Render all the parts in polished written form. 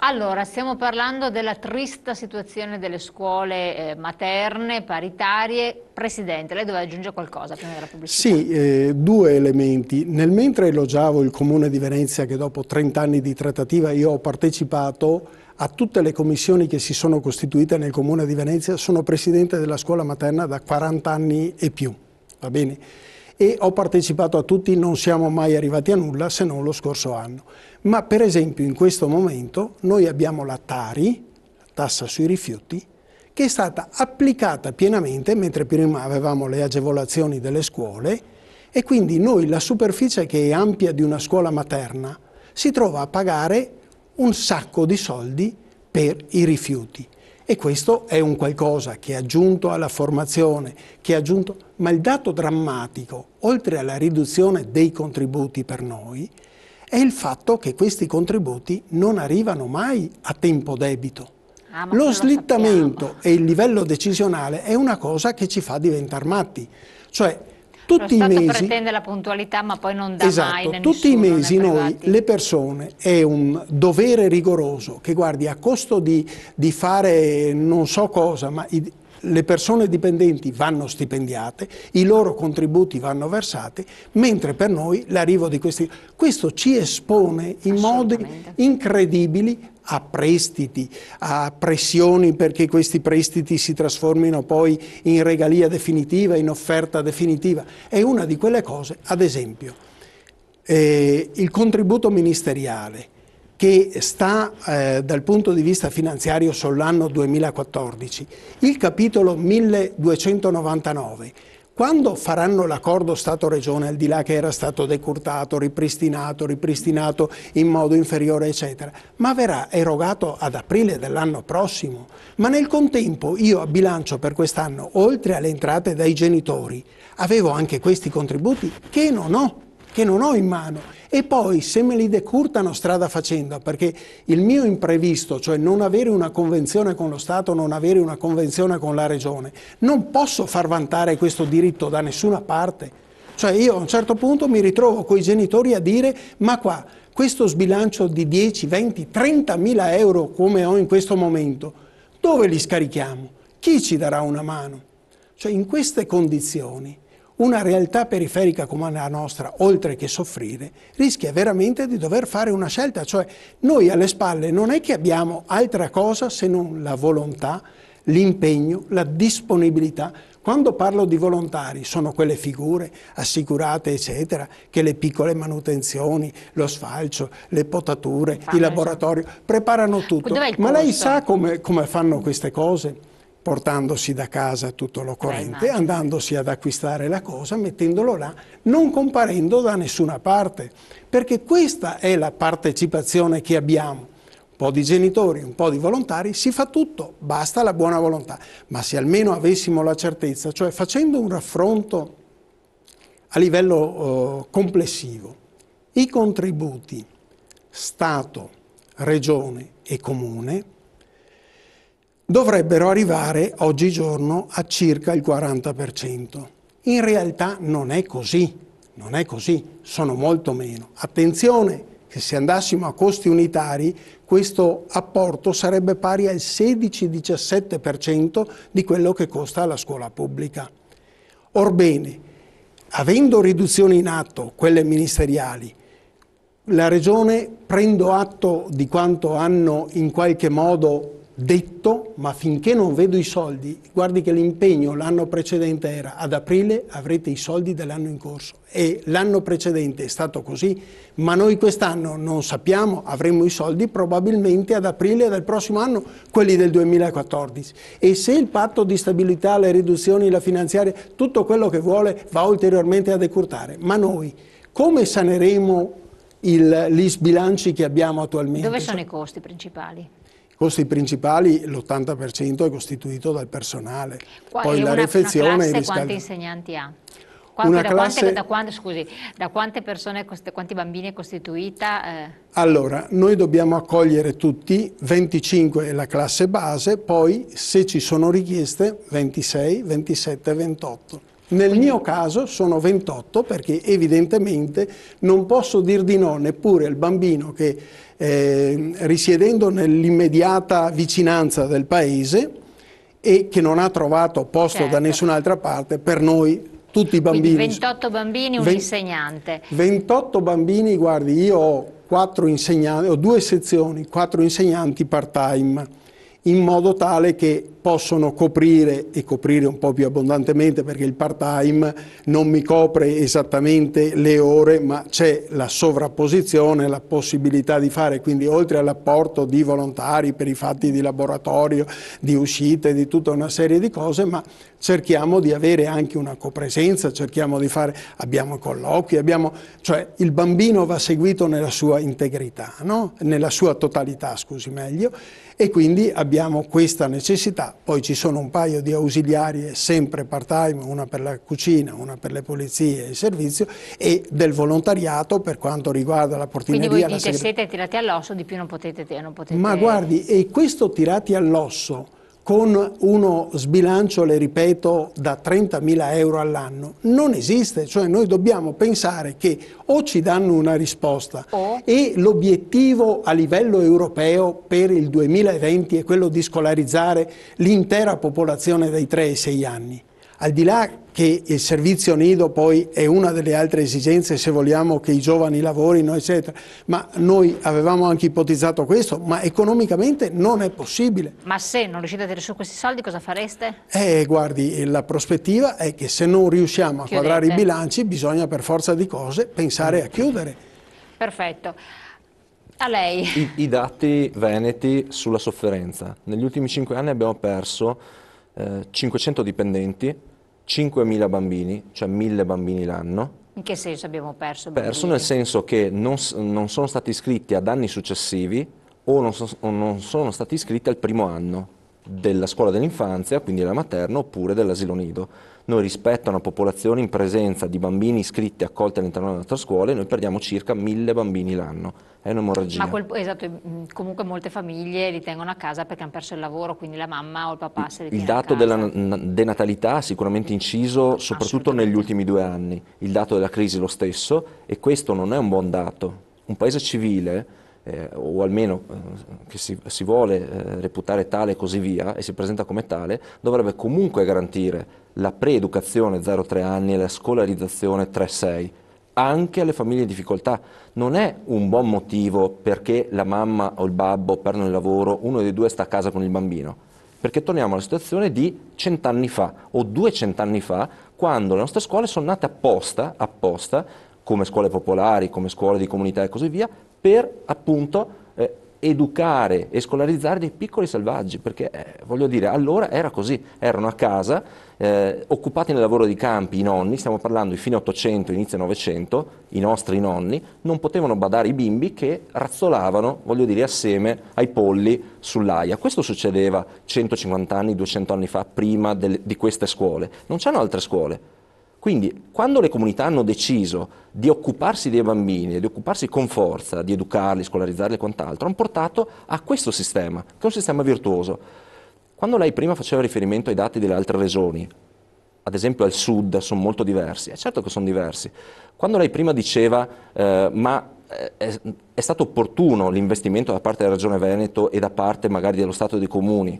Allora, stiamo parlando della trista situazione delle scuole materne, paritarie. Presidente, lei doveva aggiungere qualcosa prima della pubblicità? Sì, due elementi. Nel mentre elogiavo il Comune di Venezia, che dopo 30 anni di trattativa io ho partecipato a tutte le commissioni che si sono costituite nel Comune di Venezia, sono presidente della scuola materna da 40 anni e più, va bene? E ho partecipato a tutti, non siamo mai arrivati a nulla se non lo scorso anno. Ma per esempio in questo momento noi abbiamo la Tari, la tassa sui rifiuti, che è stata applicata pienamente, mentre prima avevamo le agevolazioni delle scuole, e quindi noi la superficie che è ampia di una scuola materna si trova a pagare un sacco di soldi per i rifiuti. E questo è un qualcosa che è aggiunto alla formazione, che è aggiunto, ma il dato drammatico, oltre alla riduzione dei contributi per noi, è il fatto che questi contributi non arrivano mai a tempo debito. Lo slittamento e il livello decisionale è una cosa che ci fa diventare matti. Cioè, tutti i mesi, lo Stato pretende la puntualità ma poi non dà mai né tutti i mesi noi, privati. le persone, è un dovere rigoroso che guardi a costo di fare non so cosa, ma le persone dipendenti vanno stipendiate, i loro contributi vanno versati, mentre per noi l'arrivo di questo ci espone in modi incredibili a prestiti, a pressioni perché questi prestiti si trasformino poi in regalia definitiva, in offerta definitiva. È una di quelle cose, ad esempio, il contributo ministeriale che sta dal punto di vista finanziario sull'anno 2014, il capitolo 1299, quando faranno l'accordo Stato-Regione, al di là che era stato decurtato, ripristinato in modo inferiore, eccetera, ma verrà erogato ad aprile dell'anno prossimo. Ma nel contempo io a bilancio per quest'anno, oltre alle entrate dai genitori, avevo anche questi contributi che non ho in mano. E poi se me li decurtano strada facendo, perché il mio imprevisto, cioè non avere una convenzione con lo Stato, non avere una convenzione con la Regione, non posso far vantare questo diritto da nessuna parte. Cioè io a un certo punto mi ritrovo coi genitori a dire ma qua questo sbilancio di 10, 20, 30 mila euro come ho in questo momento, dove li scarichiamo? Chi ci darà una mano? Cioè in queste condizioni una realtà periferica come la nostra, oltre che soffrire, rischia veramente di dover fare una scelta. Cioè noi alle spalle non è che abbiamo altra cosa se non la volontà, l'impegno, la disponibilità. Quando parlo di volontari sono quelle figure assicurate, eccetera, che le piccole manutenzioni, lo sfalcio, le potature, i laboratori, preparano tutto. Ma lei sa come fanno queste cose? Portandosi da casa tutto l'occorrente, andandosi ad acquistare la cosa, mettendolo là, non comparendo da nessuna parte. Perché questa è la partecipazione che abbiamo. Un po' di genitori, un po' di volontari, si fa tutto, basta la buona volontà. Ma se almeno avessimo la certezza, cioè facendo un raffronto a livello complessivo, i contributi Stato, Regione e Comune dovrebbero arrivare oggigiorno a circa il 40%. In realtà non è così, sono molto meno. Attenzione che se andassimo a costi unitari questo apporto sarebbe pari al 16-17% di quello che costa la scuola pubblica. Orbene, avendo riduzioni in atto, quelle ministeriali, la Regione, prendo atto di quanto hanno in qualche modo detto, ma finché non vedo i soldi, guardi che l'impegno l'anno precedente era ad aprile avrete i soldi dell'anno in corso e l'anno precedente è stato così, ma noi quest'anno non sappiamo, avremo i soldi probabilmente ad aprile del prossimo anno, quelli del 2014, e se il patto di stabilità, le riduzioni, la finanziaria, tutto quello che vuole va ulteriormente a decurtare, ma noi come saneremo gli sbilanci che abbiamo attualmente? Dove sono i costi principali? I costi principali, l'80% è costituito dal personale. Poi la Una refezione classe e il quanti riscaldamento. insegnanti ha? Da quante persone, quanti bambini è costituita? Allora, noi dobbiamo accogliere tutti, 25 è la classe base, poi se ci sono richieste 26, 27, 28. Nel mio caso sono 28 perché evidentemente non posso dir di no neppure al bambino che risiedendo nell'immediata vicinanza del paese e che non ha trovato posto da Certo. nessun'altra parte, per noi tutti i bambini. Quindi 28 bambini, un insegnante. 28 bambini, guardi, io ho 4 insegnanti, ho 2 sezioni, 4 insegnanti part-time, in modo tale che possono coprire e coprire un po' più abbondantemente, perché il part-time non mi copre esattamente le ore, ma c'è la sovrapposizione, la possibilità di fare, quindi oltre all'apporto di volontari per i fatti di laboratorio, di uscite, di tutta una serie di cose, ma cerchiamo di avere anche una copresenza, cerchiamo di fare, abbiamo colloqui, cioè il bambino va seguito nella sua integrità, no? Nella sua totalità, scusi meglio, e quindi abbiamo questa necessità. Poi ci sono un paio di ausiliari sempre part-time, una per la cucina, una per le pulizie e il servizio, e del volontariato per quanto riguarda la portineria. Quindi voi dite siete tirati all'osso, di più non potete... Ma guardi, e questo tirati all'osso con uno sbilancio, le ripeto, da 30.000 euro all'anno, non esiste. Cioè noi dobbiamo pensare che o ci danno una risposta e l'obiettivo a livello europeo per il 2020 è quello di scolarizzare l'intera popolazione dai 3 ai 6 anni. Al di là che il servizio nido poi è una delle altre esigenze se vogliamo che i giovani lavorino, eccetera, ma noi avevamo anche ipotizzato questo, ma economicamente non è possibile. Ma se non riuscite a tirare su questi soldi, cosa fareste? Guardi, la prospettiva è che se non riusciamo a quadrare i bilanci bisogna per forza di cose pensare a chiudere. Perfetto. A lei. I dati veneti sulla sofferenza. Negli ultimi 5 anni abbiamo perso 500 dipendenti, 5.000 bambini, cioè 1.000 bambini l'anno. In che senso abbiamo perso bambini? Perso nel senso che non sono stati iscritti ad anni successivi o non sono stati iscritti al primo anno della scuola dell'infanzia, quindi della materna, oppure dell'asilo nido. Noi rispetto a una popolazione in presenza di bambini iscritti e accolti all'interno delle nostre scuole, noi perdiamo circa 1.000 bambini l'anno. È un'emorragia. Ma esatto, comunque molte famiglie li tengono a casa perché hanno perso il lavoro, quindi la mamma o il papà se li tiene a casa. Il dato della denatalità ha sicuramente inciso soprattutto negli ultimi 2 anni. Il dato della crisi è lo stesso e questo non è un buon dato. Un paese civile, o almeno che si vuole reputare tale e così via, e si presenta come tale, dovrebbe comunque garantire la pre-educazione 0-3 anni e la scolarizzazione 3-6, anche alle famiglie in difficoltà. Non è un buon motivo perché la mamma o il babbo perdono il lavoro, uno dei due sta a casa con il bambino, perché torniamo alla situazione di 100 anni fa o 200 anni fa, quando le nostre scuole sono nate apposta, come scuole popolari, come scuole di comunità e così via, per appunto educare e scolarizzare dei piccoli selvaggi, perché voglio dire, allora era così, erano a casa, occupati nel lavoro di campi, i nonni, stiamo parlando di fine 800, inizio 900, i nostri nonni, non potevano badare i bimbi che razzolavano, voglio dire, assieme ai polli sull'aia. Questo succedeva 150 anni, 200 anni fa, prima di queste scuole. Non c'erano altre scuole. Quindi quando le comunità hanno deciso di occuparsi dei bambini, di occuparsi con forza, di educarli, scolarizzarli e quant'altro, hanno portato a questo sistema, che è un sistema virtuoso. Quando lei prima faceva riferimento ai dati delle altre regioni, ad esempio al sud, sono molto diversi, è certo che sono diversi. Quando lei prima diceva ma è stato opportuno l'investimento da parte della Regione Veneto e da parte magari dello Stato e dei comuni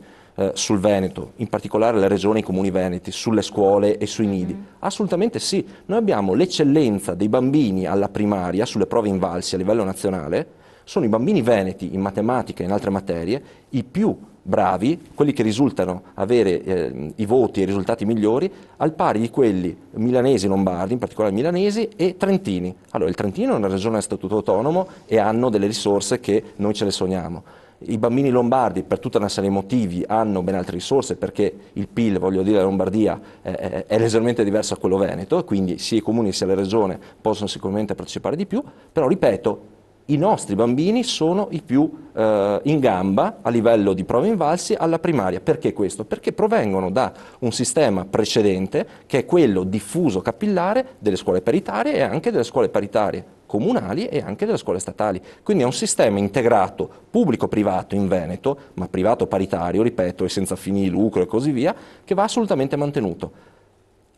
sul Veneto, in particolare le regioni e i comuni veneti, sulle scuole e sui nidi? Assolutamente sì. Noi abbiamo l'eccellenza dei bambini alla primaria, sulle prove invalsi a livello nazionale, sono i bambini veneti in matematica e in altre materie, i più bravi, quelli che risultano avere i voti e i risultati migliori, al pari di quelli milanesi e lombardi, in particolare milanesi e trentini. Allora, il Trentino è una regione a statuto autonomo e hanno delle risorse che noi ce le sogniamo. I bambini lombardi, per tutta una serie di motivi, hanno ben altre risorse perché il PIL, voglio dire, della Lombardia è leggermente diverso da quello veneto, quindi sia i comuni sia la regione possono sicuramente partecipare di più, però ripeto, i nostri bambini sono i più in gamba a livello di prove invalsi alla primaria. Perché questo? Perché provengono da un sistema precedente che è quello diffuso capillare delle scuole paritarie e anche delle scuole paritarie comunali e anche delle scuole statali. Quindi è un sistema integrato pubblico-privato in Veneto, ma privato paritario, ripeto, e senza fini di lucro e così via, che va assolutamente mantenuto.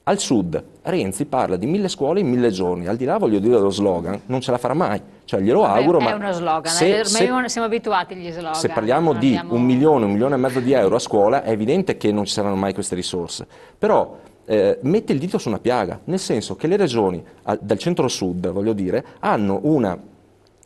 Al sud Renzi parla di 1000 scuole in 1000 giorni, al di là voglio dire dello slogan, non ce la farà mai, cioè glielo auguro, È ma uno slogan, siamo abituati agli slogan. se parliamo di abbiamo... 1 milione e mezzo di euro a scuola è evidente che non ci saranno mai queste risorse, però mette il dito su una piaga, nel senso che le regioni del centro-sud, voglio dire, hanno una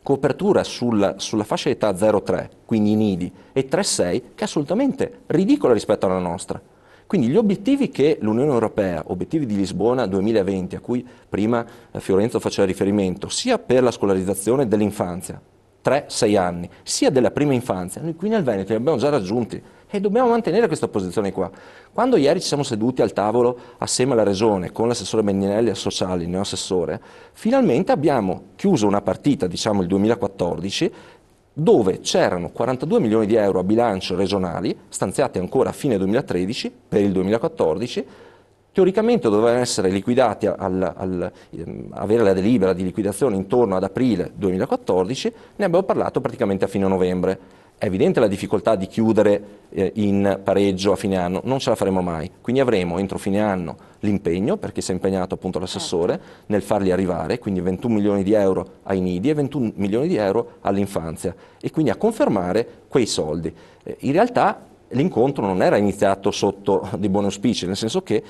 copertura sulla fascia età 0-3, quindi i nidi, e 3-6, che è assolutamente ridicola rispetto alla nostra. Quindi gli obiettivi che l'Unione Europea, obiettivi di Lisbona 2020, a cui prima Fiorenzo faceva riferimento, sia per la scolarizzazione dell'infanzia, 3-6 anni, sia della prima infanzia, noi qui nel Veneto li abbiamo già raggiunti e dobbiamo mantenere questa posizione qua. Quando ieri ci siamo seduti al tavolo assieme alla Regione, con l'assessore Bendinelli al sociale, il neoassessore, finalmente abbiamo chiuso una partita, diciamo il 2014, dove c'erano 42 milioni di euro a bilancio regionali, stanziati ancora a fine 2013 per il 2014, teoricamente dovevano essere liquidati, avere la delibera di liquidazione intorno ad aprile 2014, ne abbiamo parlato praticamente a fine novembre. È evidente la difficoltà di chiudere in pareggio a fine anno, non ce la faremo mai, quindi avremo entro fine anno l'impegno, perché si è impegnato appunto l'assessore nel farli arrivare, quindi 21 milioni di euro ai nidi e 21 milioni di euro all'infanzia, e quindi a confermare quei soldi. In realtà l'incontro non era iniziato sotto di buoni auspici, nel senso che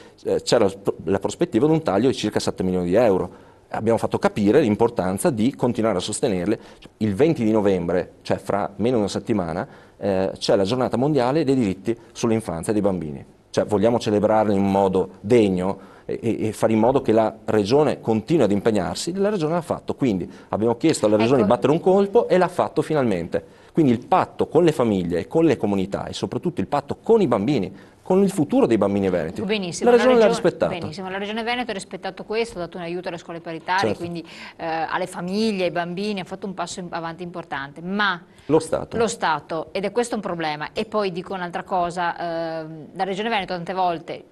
c'era la prospettiva di un taglio di circa 7 milioni di euro. Abbiamo fatto capire l'importanza di continuare a sostenerle. Il 20 di novembre, cioè fra meno di una settimana, c'è la giornata mondiale dei diritti sull'infanzia dei bambini. Cioè vogliamo celebrarla in modo degno e fare in modo che la Regione continui ad impegnarsi. La Regione l'ha fatto, quindi abbiamo chiesto alla Regione di battere un colpo e l'ha fatto finalmente. Quindi il patto con le famiglie e con le comunità e soprattutto il patto con i bambini, con il futuro dei bambini veneti. Benissimo, la Regione l'ha rispettato. Benissimo, la Regione Veneto ha rispettato questo, ha dato un aiuto alle scuole paritarie, Certo. quindi alle famiglie, ai bambini, ha fatto un passo avanti importante, ma lo Stato, ed è questo un problema. E poi dico un'altra cosa, la Regione Veneto tante volte,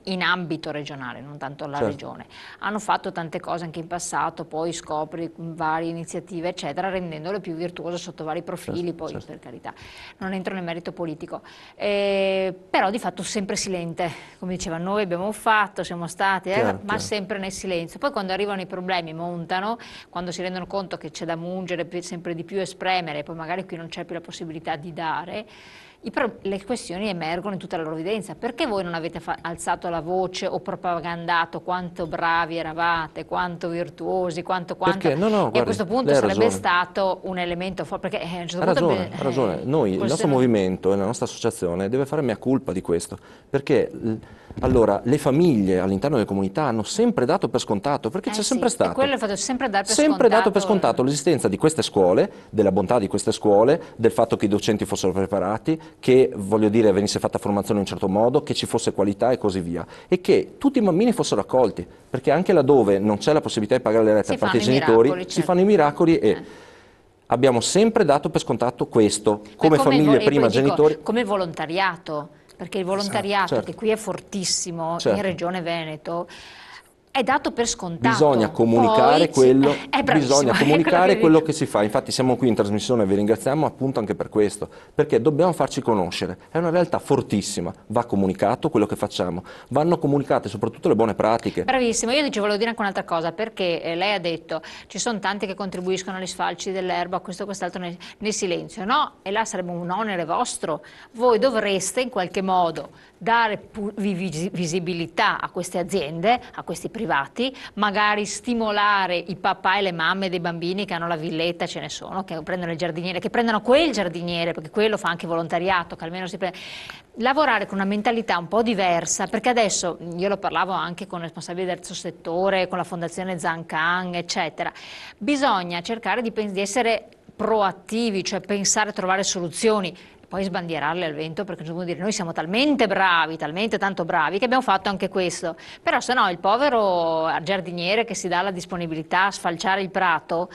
in ambito regionale, non tanto la regione, hanno fatto tante cose anche in passato, poi scopri varie iniziative eccetera, rendendole più virtuose sotto vari profili, poi per carità non entro nel merito politico, però di fatto sempre silente, come diceva, noi abbiamo fatto, siamo stati, ma sempre nel silenzio. Poi quando arrivano i problemi montano, quando si rendono conto che c'è da mungere sempre di più e spremere, poi magari qui non c'è più la possibilità di dare, le questioni emergono in tutta la loro evidenza. Perché voi non avete alzato la voce o propagandato quanto bravi eravate, quanto virtuosi, quanto Perché? No, guardi, e a questo punto sarebbe stato un elemento forte, perché a un certo punto ha ragione. Noi, il nostro movimento e la nostra associazione deve fare mea culpa di questo, perché allora le famiglie all'interno delle comunità hanno sempre dato per scontato, perché c'è sempre stato. E quello è il fatto, sempre dar per sempre dato per scontato l'esistenza di queste scuole, della bontà di queste scuole, del fatto che i docenti fossero preparati, che voglio dire venisse fatta formazione in un certo modo, che ci fosse qualità e così via, e che tutti i bambini fossero accolti, perché anche laddove non c'è la possibilità di pagare le rette a parte dei genitori, si fanno i miracoli e abbiamo sempre dato per scontato questo, come famiglie prima genitori. Come volontariato, perché il volontariato che qui è fortissimo in Regione Veneto è dato per scontato. Bisogna comunicare quello che si fa. Infatti siamo qui in trasmissione e vi ringraziamo appunto anche per questo, perché dobbiamo farci conoscere. È una realtà fortissima, va comunicato quello che facciamo, vanno comunicate soprattutto le buone pratiche. Bravissimo, io volevo dire anche un'altra cosa, perché lei ha detto ci sono tanti che contribuiscono agli sfalci dell'erba, questo e quest'altro nel silenzio, no? E là sarebbe un onere vostro. Voi dovreste in qualche modo dare visibilità a queste aziende, a questi privati, magari stimolare i papà e le mamme dei bambini che hanno la villetta, ce ne sono, che prendono il giardiniere, che prendono quel giardiniere, perché quello fa anche volontariato, che almeno si prende. Lavorare con una mentalità un po' diversa, perché adesso, io lo parlavo anche con responsabili del terzo settore, con la fondazione Zancan, eccetera, bisogna cercare di essere proattivi, cioè pensare a trovare soluzioni, poi sbandierarle al vento, perché vuol dire noi siamo talmente bravi, talmente tanto bravi che abbiamo fatto anche questo, però se no il povero giardiniere che si dà la disponibilità a sfalciare il prato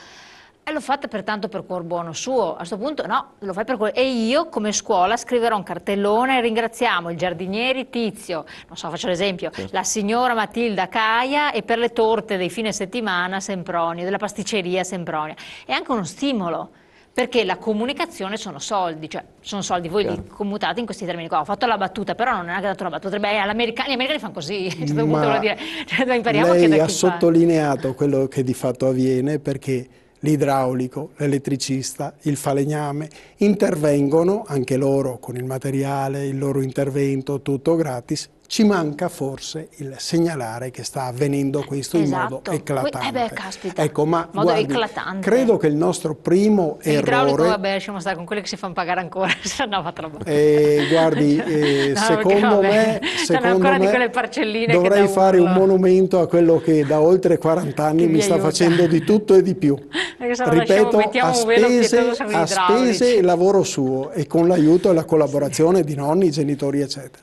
lo fate pertanto per cuor buono suo, a questo punto no, lo fai per e io come scuola scriverò un cartellone, ringraziamo il giardiniere Tizio, non so, faccio l'esempio, la signora Matilda Caia, e per le torte dei fine settimana Sempronio, della pasticceria Sempronia, è anche uno stimolo. perché la comunicazione sono soldi, cioè sono soldi, voi li commutate in questi termini qua. Ho fatto la battuta, però non è che ho dato la battuta, gli americani fanno così, a un certo punto vuol dire, cioè, impariamo anche da lei ha chi sottolineato quello che di fatto avviene, perché l'idraulico, l'elettricista, il falegname intervengono anche loro con il materiale, il loro intervento, tutto gratis. Ci manca forse il segnalare che sta avvenendo questo in modo eclatante. Caspita, ecco, ma modo guardi, eclatante. credo che il nostro primo l'idraulico, errore... vabbè, lasciamo stare con quelli che si fanno pagare ancora, se no va troppo. Guardi, No, secondo me, di quelle parcelline dovrei che fare un monumento a quello che da oltre 40 anni mi sta facendo di tutto e di più. Ripeto, a spese e lavoro suo, e con l'aiuto e la collaborazione di nonni, genitori, eccetera.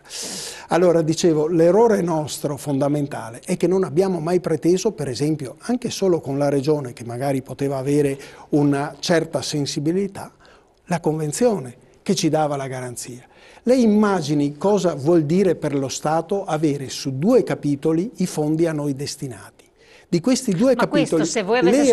Allora, dicevo, l'errore nostro fondamentale è che non abbiamo mai preteso, per esempio, anche solo con la Regione, che magari poteva avere una certa sensibilità, la Convenzione che ci dava la garanzia. Lei immagini cosa vuol dire per lo Stato avere su 2 capitoli i fondi a noi destinati. Di questi 2 capitoli, se voi avete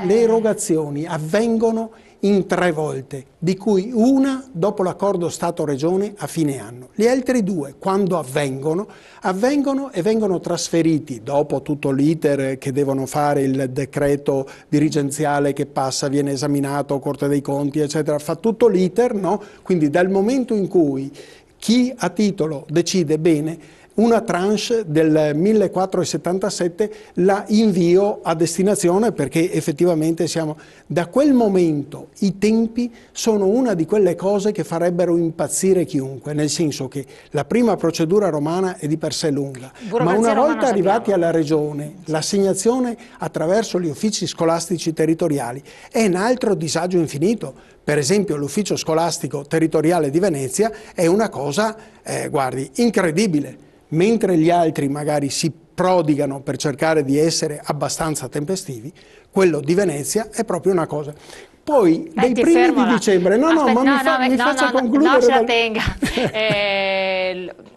le erogazioni avvengono in 3 volte, di cui una dopo l'accordo Stato-Regione a fine anno. Gli altri 2, quando avvengono e vengono trasferiti dopo tutto l'iter che devono fare, il decreto dirigenziale che passa, viene esaminato, Corte dei Conti, eccetera, fa tutto l'iter, no? Quindi dal momento in cui chi a titolo decide bene, una tranche del 1477 la invio a destinazione, perché effettivamente siamo... Da quel momento i tempi sono una di quelle cose che farebbero impazzire chiunque, nel senso che la prima procedura romana è di per sé lunga, ma una volta arrivati alla Regione, l'assegnazione attraverso gli uffici scolastici territoriali è un altro disagio infinito. Per esempio l'ufficio scolastico territoriale di Venezia è una cosa, guardi, incredibile. Mentre gli altri magari si prodigano per cercare di essere abbastanza tempestivi, quello di Venezia è proprio una cosa. Poi, dai primi di dicembre... mi faccia concludere... No, se la tenga.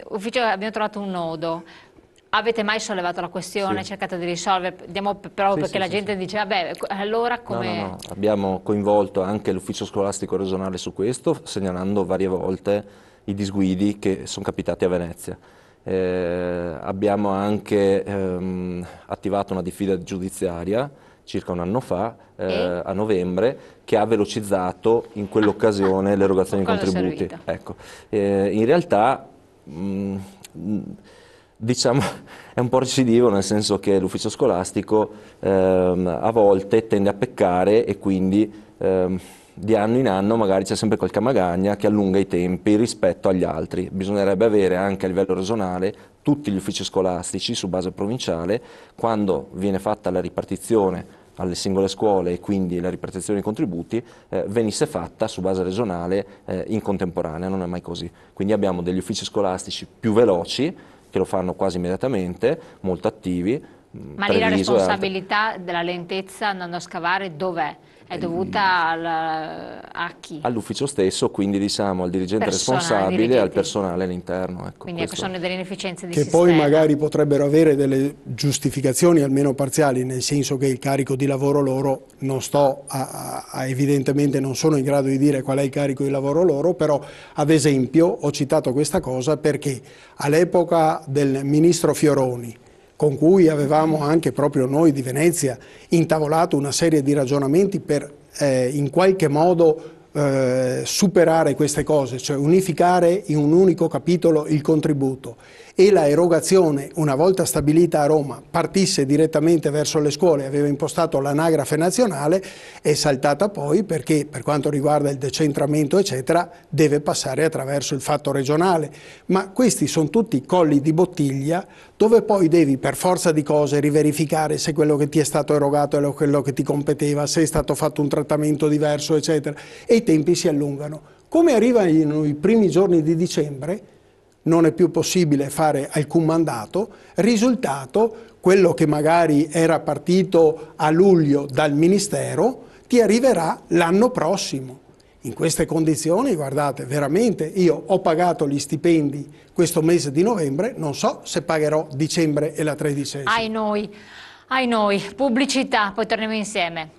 Ufficio, abbiamo trovato un nodo. Avete mai sollevato la questione, cercate di risolvere, perché la gente dice, vabbè, allora come... No, abbiamo coinvolto anche l'ufficio scolastico regionale su questo, segnalando varie volte i disguidi che sono capitati a Venezia. Abbiamo anche attivato una diffida giudiziaria circa un anno fa, a novembre, che ha velocizzato in quell'occasione l'erogazione di contributi. Ecco. In realtà diciamo è un po' recidivo, nel senso che l'ufficio scolastico a volte tende a peccare, e quindi di anno in anno magari c'è sempre qualche magagna che allunga i tempi rispetto agli altri. Bisognerebbe avere anche a livello regionale tutti gli uffici scolastici su base provinciale, quando viene fatta la ripartizione alle singole scuole e quindi la ripartizione dei contributi venisse fatta su base regionale in contemporanea. Non è mai così. Quindi abbiamo degli uffici scolastici più veloci che lo fanno quasi immediatamente, molto attivi. Ma lì la responsabilità della lentezza andando a scavare dov'è? È dovuta a chi? All'ufficio stesso, quindi diciamo al dirigente responsabile e al personale all'interno. Ecco, quindi sono delle inefficienze di che sistema. Poi magari potrebbero avere delle giustificazioni almeno parziali, nel senso che il carico di lavoro loro, non sto evidentemente non sono in grado di dire qual è il carico di lavoro loro, però ad esempio ho citato questa cosa perché all'epoca del ministro Fioroni, con cui avevamo anche proprio noi di Venezia intavolato una serie di ragionamenti per in qualche modo superare queste cose, cioè unificare in un unico capitolo il contributo e la erogazione, una volta stabilita a Roma, partisse direttamente verso le scuole, aveva impostato l'anagrafe nazionale, è saltata poi perché per quanto riguarda il decentramento eccetera deve passare attraverso il fatto regionale, ma questi sono tutti colli di bottiglia dove poi devi per forza di cose riverificare se quello che ti è stato erogato è quello che ti competeva, se è stato fatto un trattamento diverso eccetera, e i tempi si allungano. Come arrivano i primi giorni di dicembre, non è più possibile fare alcun mandato, risultato, quello che magari era partito a luglio dal Ministero, ti arriverà l'anno prossimo. In queste condizioni, guardate, veramente, io ho pagato gli stipendi questo mese di novembre, non so se pagherò dicembre e la 13ª. Ai noi, pubblicità, poi torniamo insieme.